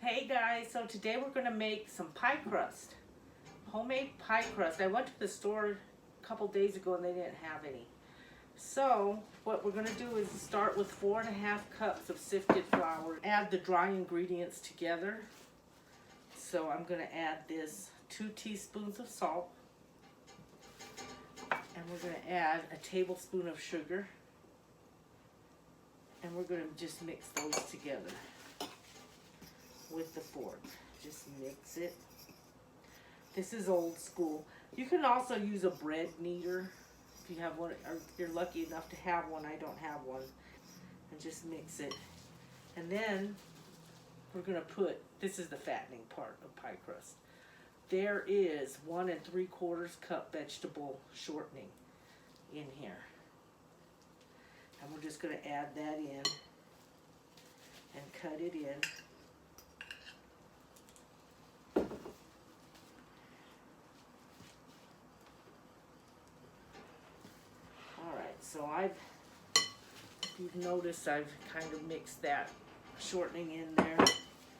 Hey guys, so today we're going to make some pie crust. Homemade pie crust. I went to the store a couple days ago and they didn't have any. So what we're going to do is start with 4.5 cups of sifted flour. Add the dry ingredients together. So I'm going to add this 2 teaspoons of salt. And we're going to add a tablespoon of sugar. And we're going to just mix those together with the fork. Just mix it. This is old school. You can also use a bread kneader if you have one, or if you're lucky enough to have one. I don't have one. And just mix it. And then we're going to put, this is the fattening part of pie crust. There is 1 3/4 cup vegetable shortening in here. And we're just going to add that in and cut it in. So if you've noticed, I've kind of mixed that shortening in there.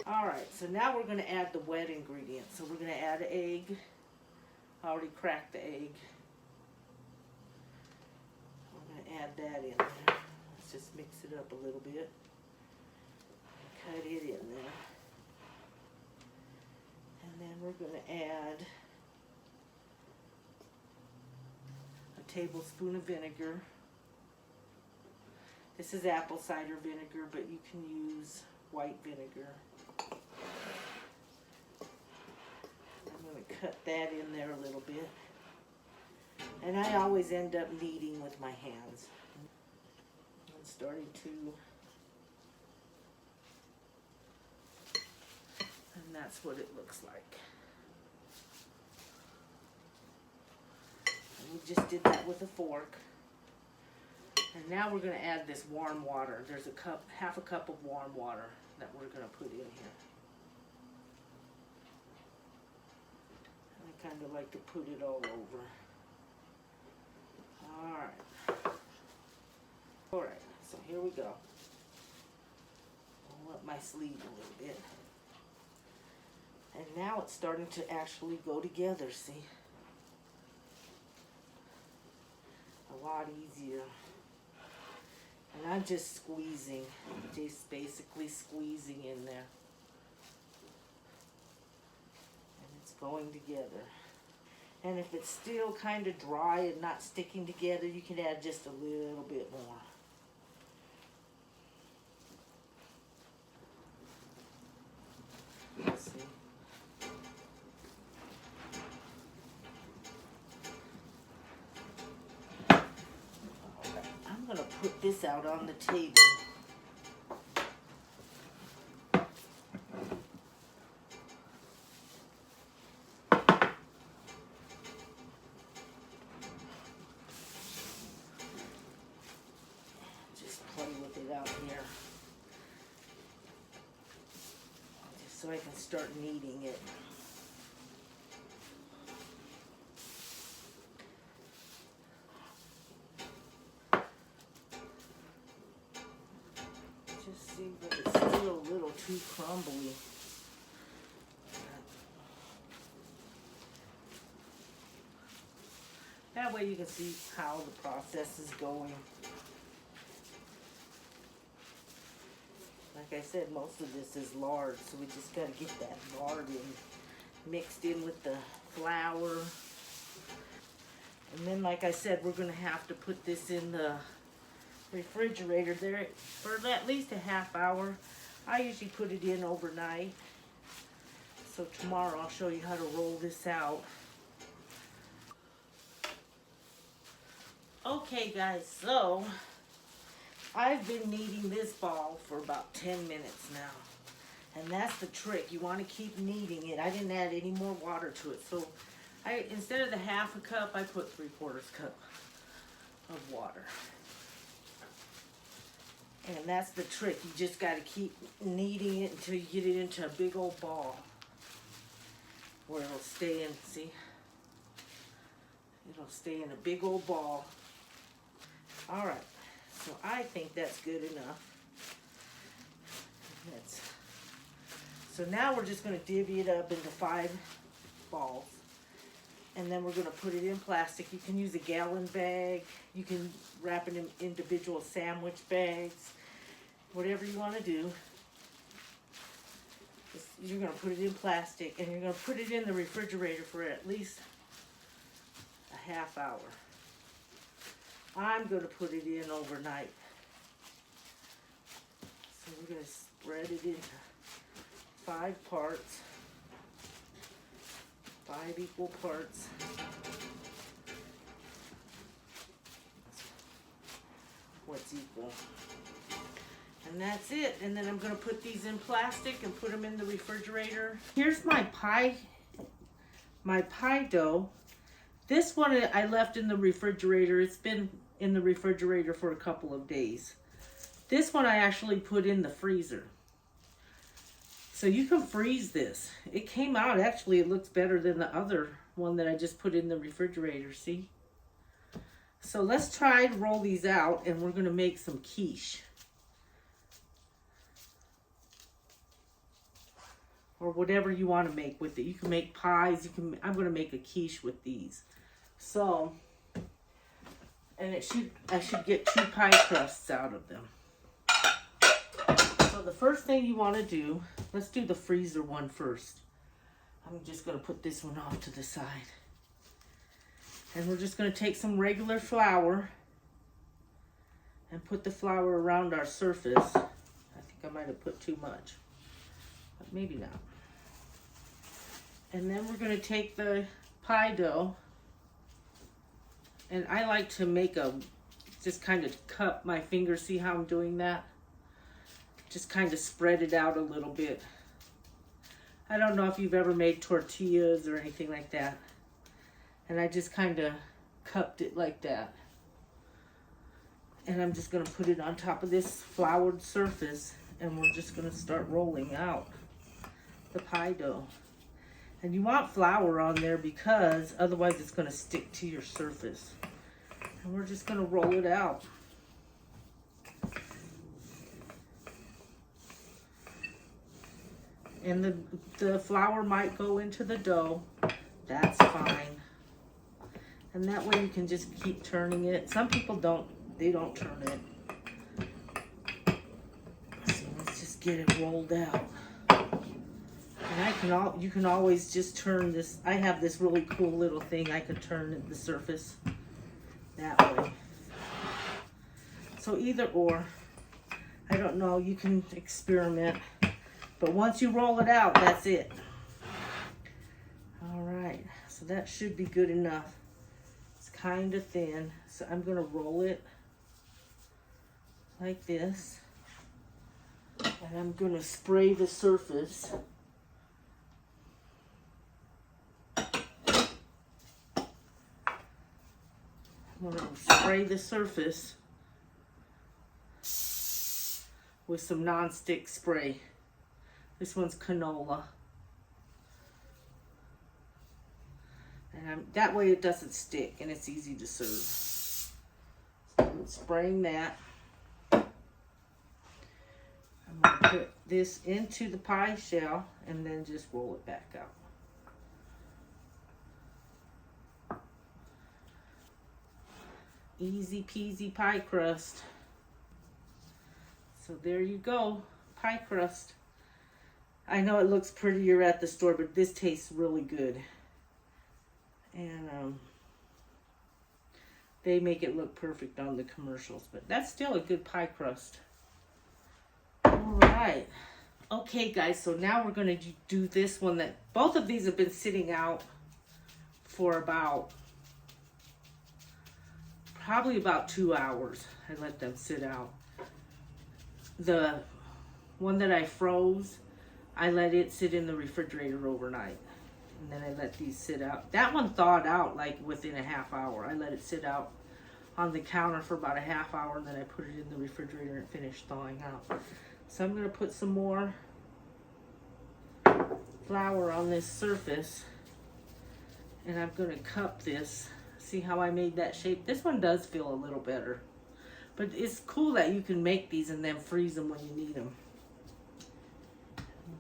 Alright, so now we're going to add the wet ingredients. So we're going to add an egg. I already cracked the egg. We're going to add that in there. Let's just mix it up a little bit. Cut it in there. And then we're going to add a tablespoon of vinegar. This is apple cider vinegar, but you can use white vinegar. I'm going to cut that in there a little bit. And I always end up kneading with my hands. I'm starting to. And that's what it looks like. And we just did that with a fork. And now we're going to add this warm water. There's half a cup of warm water that we're going to put in here. I kind of like to put it all over. Alright, so here we go. Roll up my sleeve a little bit. And now it's starting to actually go together, see? A lot easier. And I'm just squeezing, just basically squeezing in there. And it's going together. And if it's still kind of dry and not sticking together, you can add just a little bit more. Let's see. I'm going to put this out on the table. Just play with it out here. Just so I can start kneading it. See, but it's still a little too crumbly. That way you can see how the process is going. Like I said, most of this is lard, so we just got to get that lard in, mixed in with the flour. And then, like I said, we're going to have to put this in the refrigerator there for at least a half hour. I usually put it in overnight. So tomorrow I'll show you how to roll this out. Okay guys, so I've been kneading this ball for about 10 minutes now. And that's the trick. You want to keep kneading it. I didn't add any more water to it. So instead of the half a cup, I put 3/4 cup of water. And that's the trick. You just got to keep kneading it until you get it into a big old ball where it'll stay in, see? It'll stay in a big old ball. All right. So I think that's good enough. Let's So now we're just going to divvy it up into 5 balls. And then we're going to put it in plastic. You can use a gallon bag. You can wrap it in individual sandwich bags. Whatever you want to do. You're going to put it in plastic. And you're going to put it in the refrigerator for at least a half hour. I'm going to put it in overnight. So we're going to spread it into 5 parts. 5 equal parts. What's equal? And that's it. And then I'm going to put these in plastic and put them in the refrigerator. Here's my pie dough. This one I left in the refrigerator. It's been in the refrigerator for a couple of days. This one I actually put in the freezer. So you can freeze this. It came out, actually, it looks better than the other one that I just put in the refrigerator, see? So let's try to roll these out, and we're gonna make some quiche. Or whatever you wanna make with it. You can make pies, I'm gonna make a quiche with these. So, and I should get 2 pie crusts out of them. So the first thing you want to do, let's do the freezer one first. I'm just going to put this one off to the side. And we're just going to take some regular flour and put the flour around our surface. I think I might have put too much, but maybe not. And then we're going to take the pie dough. And I like to make just kind of cup my finger. See how I'm doing that? Just kind of spread it out a little bit. I don't know if you've ever made tortillas or anything like that. And I just kind of cupped it like that. And I'm just going to put it on top of this floured surface. And we're just going to start rolling out the pie dough. And you want flour on there because otherwise it's going to stick to your surface. And we're just going to roll it out. And the flour might go into the dough. That's fine. And that way you can just keep turning it. Some people don't turn it. So let's just get it rolled out. And you can always just turn this. I have this really cool little thing. I can turn the surface that way. So either or. I don't know. You can experiment. But once you roll it out, that's it. All right. So that should be good enough. It's kind of thin. So I'm going to roll it like this. And I'm going to spray the surface. I'm going to spray the surface with some non-stick spray. This one's canola. And that way it doesn't stick and it's easy to serve. So I'm spraying that. I'm going to put this into the pie shell and then just roll it back out. Easy peasy pie crust. So there you go, pie crust. I know it looks prettier at the store, but this tastes really good. And they make it look perfect on the commercials, but that's still a good pie crust. All right. Okay, guys, so now we're going to do this one. That both of these have been sitting out for probably about 2 hours. I let them sit out. The one that I froze, I let it sit in the refrigerator overnight. And then I let these sit out. That one thawed out like within a half hour. I let it sit out on the counter for about a half hour, and then I put it in the refrigerator and it finished thawing out. So I'm going to put some more flour on this surface. And I'm going to cup this. See how I made that shape? This one does feel a little better. But it's cool that you can make these and then freeze them when you need them.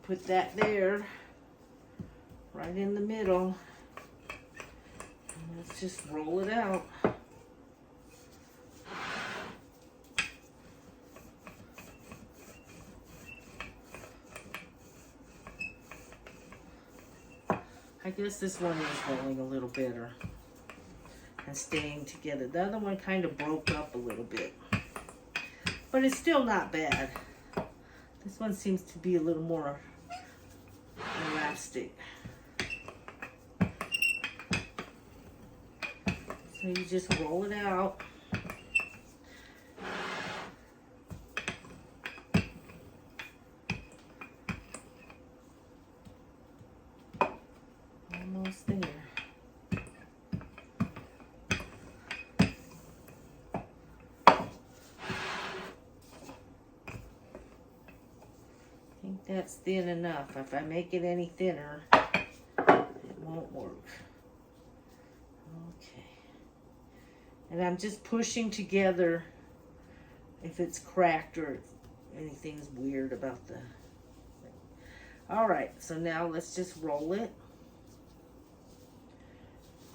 Put that there, right in the middle. And let's just roll it out. I guess this one is rolling a little better and staying together. The other one kind of broke up a little bit, but it's still not bad. This one seems to be a little more elastic. So you just roll it out. Almost there. I think that's thin enough. If I make it any thinner, it won't work. Okay. And I'm just pushing together if it's cracked or anything's weird about the thing. All right, so now let's just roll it.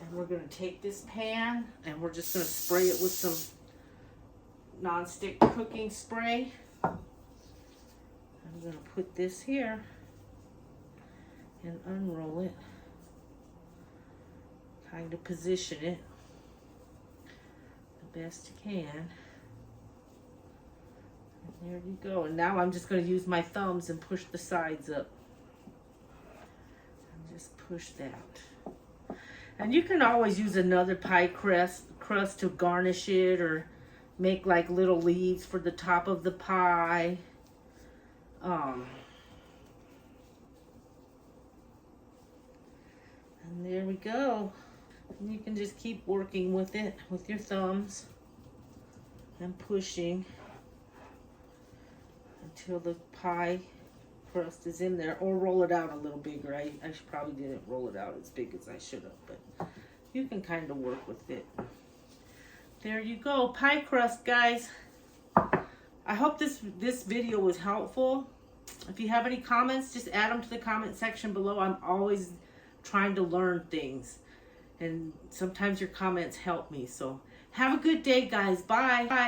And we're going to take this pan and we're just going to spray it with some non-stick cooking spray. I'm going to put this here and unroll it. Kind of position it the best you can. And there you go. And now I'm just going to use my thumbs and push the sides up. And just push that. And you can always use another pie crust to garnish it or make like little leaves for the top of the pie. And there we go. And you can just keep working with it with your thumbs and pushing until the pie crust is in there, or roll it out a little bigger. I probably didn't roll it out as big as I should have, but you can kind of work with it. There you go, pie crust, guys. I hope this video was helpful. If you have any comments, just add them to the comment section below. I'm always trying to learn things, and sometimes your comments help me. So have a good day, guys. Bye. Bye.